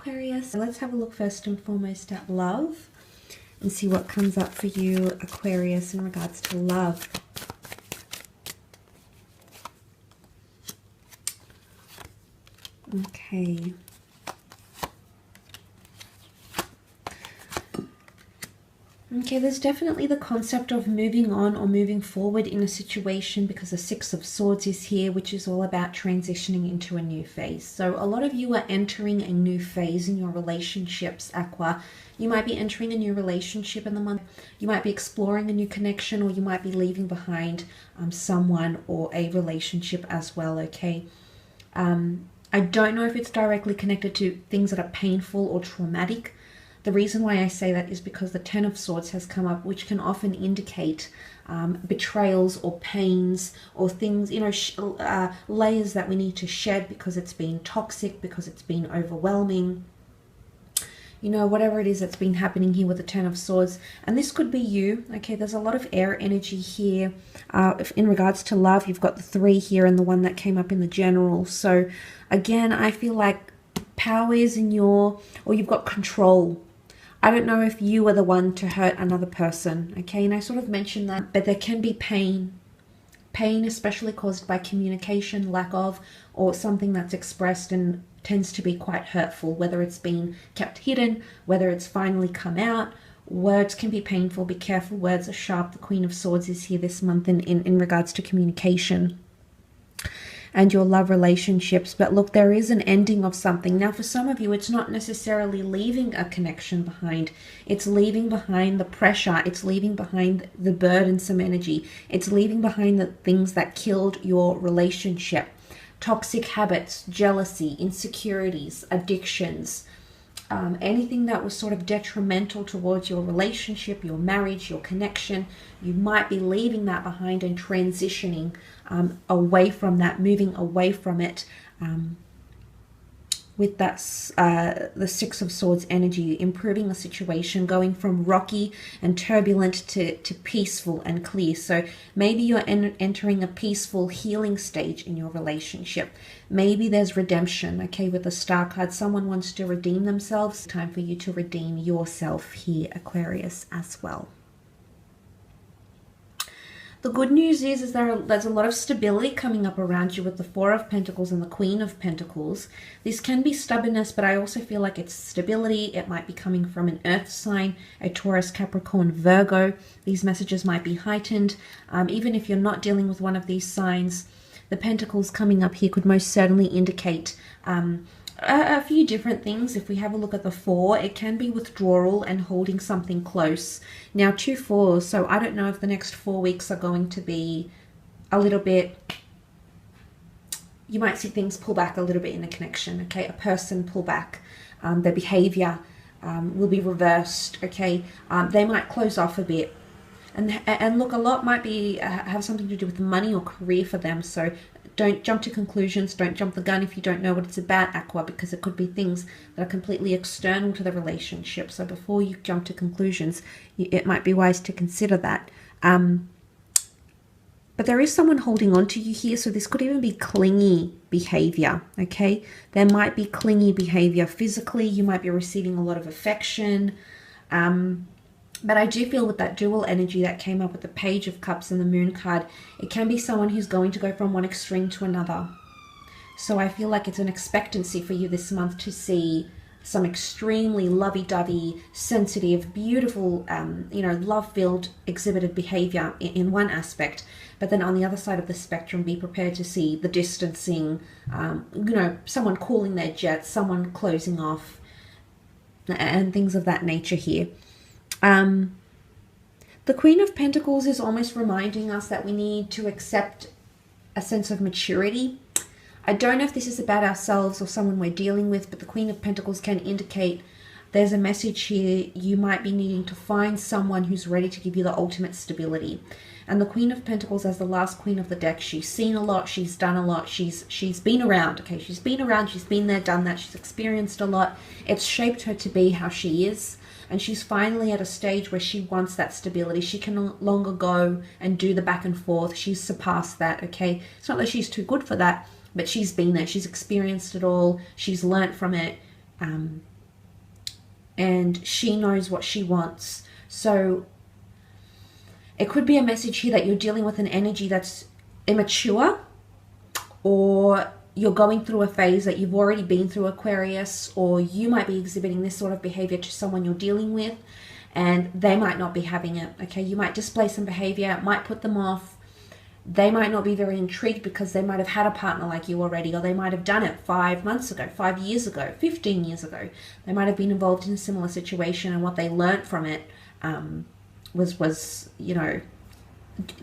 Aquarius. Let's have a look first and foremost at love and see what comes up for you, Aquarius, in regards to love. Okay. Okay, there's definitely the concept of moving on or moving forward in a situation, because the Six of Swords is here, which is all about transitioning into a new phase. So a lot of you are entering a new phase in your relationships, Aqua. You might be entering a new relationship in the month. You might be exploring a new connection, or you might be leaving behind someone or a relationship as well, okay? I don't know if it's directly connected to things that are painful or traumatic. The reason why I say that is because the Ten of Swords has come up, which can often indicate betrayals or pains or things, you know, layers that we need to shed because it's been toxic, because it's been overwhelming. You know, whatever it is that's been happening here with the Ten of Swords. And this could be you, okay? There's a lot of air energy here. In regards to love, you've got the 3 here and the 1 that came up in the general. So, again, I feel like power is in your, or you've got control. I don't know if you are the one to hurt another person, okay? And I sort of mentioned that, but there can be pain. Pain especially caused by communication, lack of, or something that's expressed and tends to be quite hurtful, whether it's been kept hidden, whether it's finally come out. Words can be painful. Be careful, words are sharp. The Queen of Swords is here this month in regards to communication and your love relationships. But look, there is an ending of something. Now, for some of you, it's not necessarily leaving a connection behind. It's leaving behind the pressure. It's leaving behind the burdensome energy. It's leaving behind the things that killed your relationship. Toxic habits, jealousy, insecurities, addictions, anything that was sort of detrimental towards your relationship, your marriage, your connection. You might be leaving that behind and transitioning away from that, moving away from it with that the Six of Swords energy, improving the situation, going from rocky and turbulent to peaceful and clear. So maybe you're entering a peaceful healing stage in your relationship. Maybe there's redemption, okay, with the Star card. Someone wants to redeem themselves. Time for you to redeem yourself here, Aquarius, as well. The good news is there's a lot of stability coming up around you with the Four of Pentacles and the Queen of Pentacles. This can be stubbornness, but I also feel like it's stability. It might be coming from an earth sign, a Taurus, Capricorn, Virgo. These messages might be heightened. Even if you're not dealing with one of these signs, the Pentacles coming up here could most certainly indicate a few different things. If we have a look at the 4, it can be withdrawal and holding something close. Now, 2 4s, so I don't know if the next 4 weeks are going to be a little bit, you might see things pull back a little bit in a connection, okay? A person pull back. Their behavior will be reversed, okay? They might close off a bit. And look, a lot might be have something to do with money or career for them. So don't jump to conclusions. Don't jump the gun if you don't know what it's about, Aqua, because it could be things that are completely external to the relationship. So before you jump to conclusions, it might be wise to consider that. But there is someone holding on to you here. So this could even be clingy behavior, okay? There might be clingy behavior physically. You might be receiving a lot of affection. But I do feel with that dual energy that came up with the Page of Cups and the Moon card, it can be someone who's going to go from one extreme to another. So I feel like it's an expectancy for you this month to see some extremely lovey-dovey, sensitive, beautiful, you know, love-filled exhibited behavior in one aspect. But then on the other side of the spectrum, be prepared to see the distancing, you know, someone cooling their jets, someone closing off, and things of that nature here. The Queen of Pentacles is almost reminding us that we need to accept a sense of maturity. I don't know if this is about ourselves or someone we're dealing with, but the Queen of Pentacles can indicate there's a message here. You might be needing to find someone who's ready to give you the ultimate stability. And the Queen of Pentacles, as the last queen of the deck, she's seen a lot, she's done a lot, she's been around, okay? She's been around, she's been there, done that, she's experienced a lot. It's shaped her to be how she is. And she's finally at a stage where she wants that stability. She can no longer go and do the back and forth. She's surpassed that, okay? It's not that she's too good for that, but she's been there. She's experienced it all. She's learnt from it. and she knows what she wants. So it could be a message here that you're dealing with an energy that's immature, or you're going through a phase that you've already been through, Aquarius, or you might be exhibiting this sort of behavior to someone you're dealing with, and they might not be having it. Okay, you might display some behavior, it might put them off. They might not be very intrigued because they might have had a partner like you already, or they might have done it 5 months ago, 5 years ago, 15 years ago. They might have been involved in a similar situation, and what they learned from it was you know,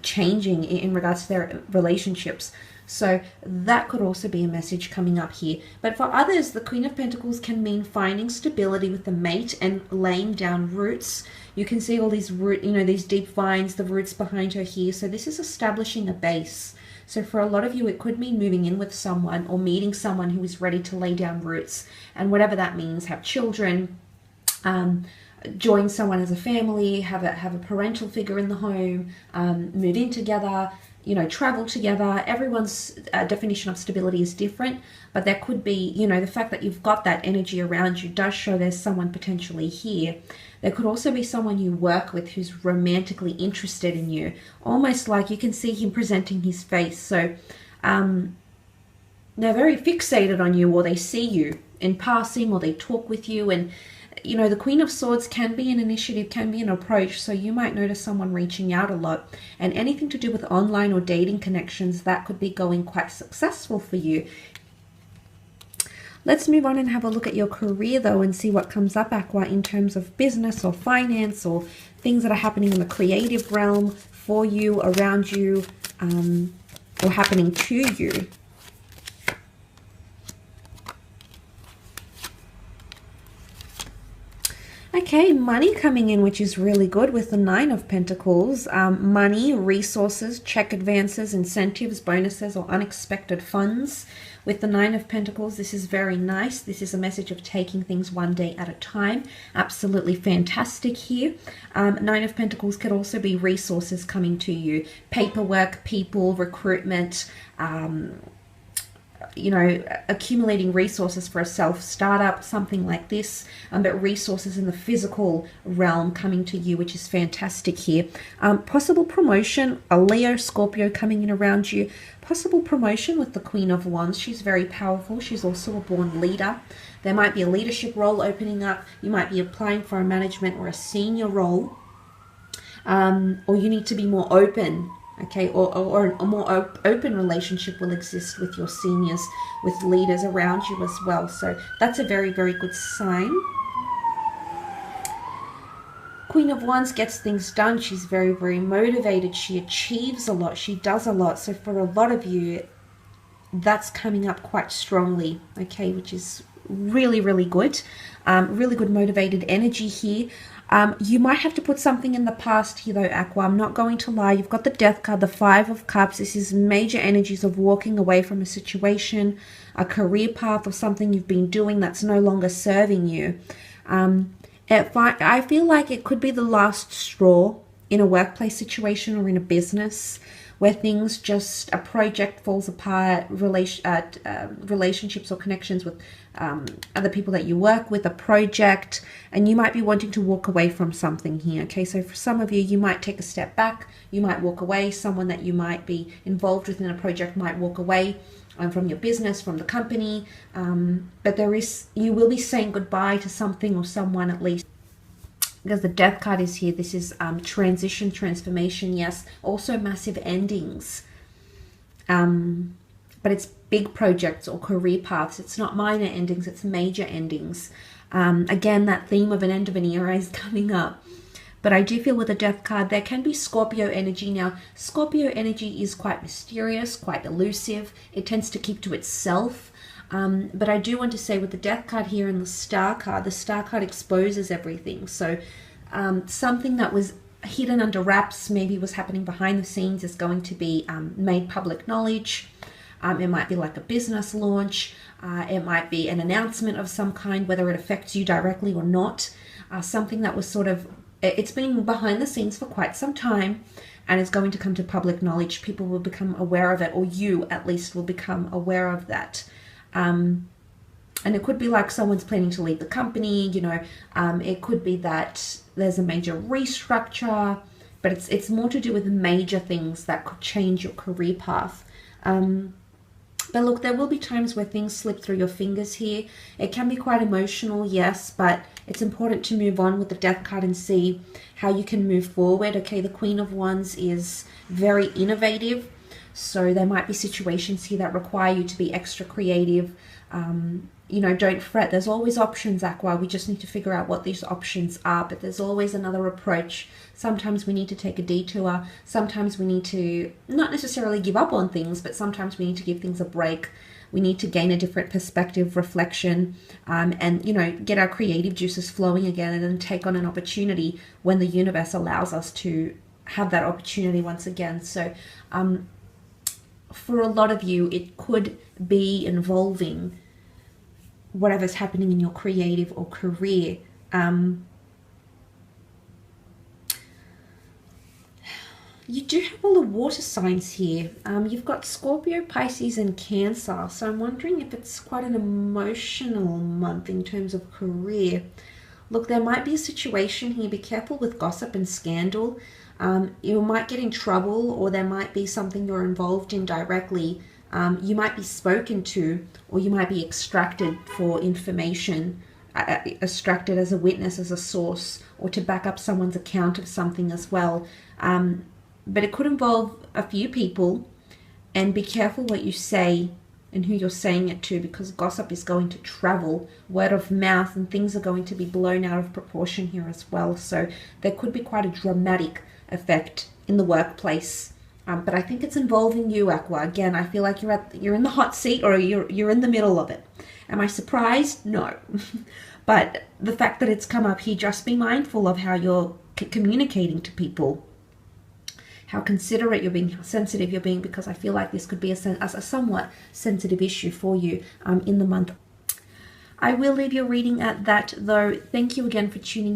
changing in regards to their relationships. So that could also be a message coming up here. But for others, the Queen of Pentacles can mean finding stability with the mate and laying down roots. You can see all these root, you know, these deep vines, the roots behind her here. So this is establishing a base. So for a lot of you, it could mean moving in with someone or meeting someone who is ready to lay down roots. And whatever that means, have children, join someone as a family, have a parental figure in the home, move in together, you know, travel together. Everyone's definition of stability is different, but there could be, you know, the fact that you've got that energy around you does show there's someone potentially here. There could also be someone you work with who's romantically interested in you, almost like you can see him presenting his face. So they're very fixated on you, or they see you in passing, or they talk with you. And you know, the Queen of Swords can be an initiative, can be an approach. So you might notice someone reaching out a lot, and anything to do with online or dating connections, that could be going quite successful for you. Let's move on and have a look at your career though, and see what comes up, Aqua, in terms of business or finance or things that are happening in the creative realm for you, around you, or happening to you. Okay, money coming in, which is really good with the Nine of Pentacles. Money, resources, check advances, incentives, bonuses, or unexpected funds. With the Nine of Pentacles, this is very nice. This is a message of taking things one day at a time. Absolutely fantastic here. Nine of Pentacles could also be resources coming to you. Paperwork, people, recruitment, you know, accumulating resources for a self-startup, something like this, but resources in the physical realm coming to you, which is fantastic here. Possible promotion, a Leo, Scorpio coming in around you. Possible promotion with the Queen of Wands. She's very powerful. She's also a born leader. There might be a leadership role opening up. You might be applying for a management or a senior role, or you need to be more open. Okay, or a more open relationship will exist with your seniors, with leaders around you as well. So that's a very, very good sign. Queen of Wands gets things done. She's very, very motivated. She achieves a lot. She does a lot. So for a lot of you, that's coming up quite strongly, okay, which is really, really good. Really good motivated energy here. You might have to put something in the past here though, Aqua. I'm not going to lie. You've got the Death card, the Five of Cups. This is major energies of walking away from a situation, a career path, or something you've been doing that's no longer serving you. I feel like it could be the last straw in a workplace situation or in a business, where things just, a project falls apart, relationships or connections with other people that you work with, a project, and you might be wanting to walk away from something here. Okay, so for some of you, you might take a step back, you might walk away, someone that you might be involved with in a project might walk away from your business, from the company, but you will be saying goodbye to something or someone at least. Because the Death card is here, this is transition, transformation, yes. Also massive endings. But it's big projects or career paths. It's not minor endings, it's major endings. Again, that theme of an end of an era is coming up. But I do feel with the Death card, there can be Scorpio energy. Now, Scorpio energy is quite mysterious, quite elusive. It tends to keep to itself. But I do want to say with the Death card here and the Star card exposes everything. So something that was hidden under wraps, maybe was happening behind the scenes, is going to be made public knowledge. It might be like a business launch. It might be an announcement of some kind, whether it affects you directly or not. Something that was sort of, it's been behind the scenes for quite some time and is going to come to public knowledge. People will become aware of it, or you at least will become aware of that. And it could be like someone's planning to leave the company, you know, it could be that there's a major restructure, but it's more to do with major things that could change your career path. But look, there will be times where things slip through your fingers here. It can be quite emotional, yes, but it's important to move on with the Death card and see how you can move forward. Okay, the Queen of Wands is very innovative, so there might be situations here that require you to be extra creative. You know, don't fret. There's always options, Aqua. We just need to figure out what these options are, but there's always another approach. Sometimes we need to take a detour. Sometimes we need to not necessarily give up on things, but sometimes we need to give things a break. We need to gain a different perspective, reflection, and, you know, get our creative juices flowing again and then take on an opportunity when the universe allows us to have that opportunity once again. So for a lot of you, it could be involving whatever's happening in your creative or career. You do have all the water signs here. You've got Scorpio, Pisces, and Cancer. So I'm wondering if it's quite an emotional month in terms of career. Look, there might be a situation here. Be careful with gossip and scandal. You might get in trouble, or there might be something you're involved in directly. You might be spoken to, or you might be extracted for information, extracted as a witness, as a source, or to back up someone's account of something as well. But it could involve a few people, and be careful what you say and who you're saying it to, because gossip is going to travel, word of mouth, and things are going to be blown out of proportion here as well. So there could be quite a dramatic effect in the workplace. But I think it's involving you, Aqua. Again, I feel like you're in the hot seat, or you're in the middle of it. Am I surprised? No. But the fact that it's come up here, just be mindful of how you're communicating to people, how considerate you're being, how sensitive you're being, because I feel like this could be a somewhat sensitive issue for you in the month. I will leave your reading at that, though. Thank you again for tuning in.